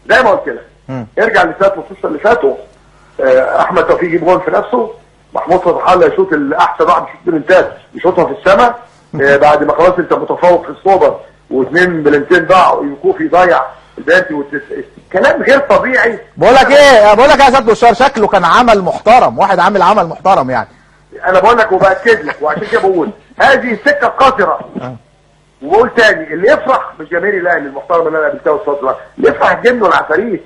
زي ما قلت لك. ارجع لسات النص اللي فاتوا، احمد توفيق يجيب جول في نفسه، محمود فتح الله يشوط الاحسن واحد في البلنتات يشوطها في السماء، بعد ما خلاص انت متفوق في السوبر واثنين بلنتين ضاعوا، يوكوفي يضيع البلنتي كلام غير طبيعي. بقول لك يا سياده الشهر، شكله كان عمل محترم، واحد عامل عمل محترم يعني. انا بقول لك وباكد لك، وعشان كده بقول هذه سكه قذره. وبقول تاني، اللي يفرح مش جماهير الاهلي المحترم اللي انا قابلتها الفتره، اللي يفرح الجن والعفاريت،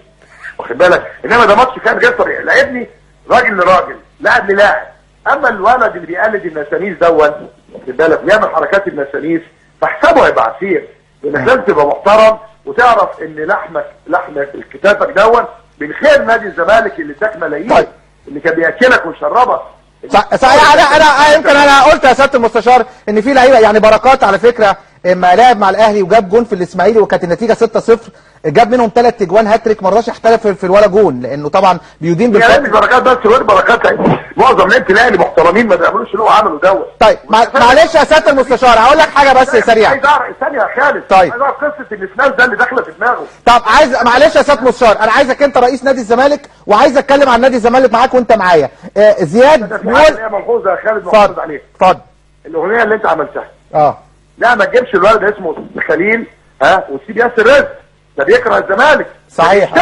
واخد بالك؟ انما ده ماتش كان غير طبيعي، لعبني راجل لراجل، لاعب للاعب. اما الولد اللي بيقلد النسانيس واخد بالك، بيعمل حركات النسانيس، فحسابه هيبقى عسير. انك لازم تبقى محترم وتعرف ان لحم كتافك من خير نادي الزمالك اللي اداك ملايين، اللي كان بياكلك ويشربك. صحيح. انا يمكن قلت يا سياده المستشار ان في لعيبه، يعني بركات على فكره اما لعب مع الاهلي وجاب جون في الاسماعيلي وكانت النتيجه 6-0، جاب منهم 3 اجوان هاتريك، ما رضاش يحترف في الولا جون لانه طبعا بيدين بالفضل. مش بركات بس، غير بركات، معظم لعيبه الاهلي محترمين ما بيعملوش اللي هو عمله طيب معلش يا سياده المستشار، هقول لك حاجه بس سريعه. عايز اعرف ثانيه يا خالد، طيب عايز اعرف قصه الناس ده اللي داخله في دماغه. طب معلش يا سياده المستشار، انا عايزك انت رئيس نادي الزمالك وعايز اتكلم عن نادي الزمالك معاك وانت معايا. زياد بيقول هي ملحوظه يا خالد، محافظ عليها. اتفضل. الاغنيه اللي انت عملتها لا ما تجيبش الولد اسمه خليل وتسيب ياسر رزق، ده بيكره الزمالك. صحيح.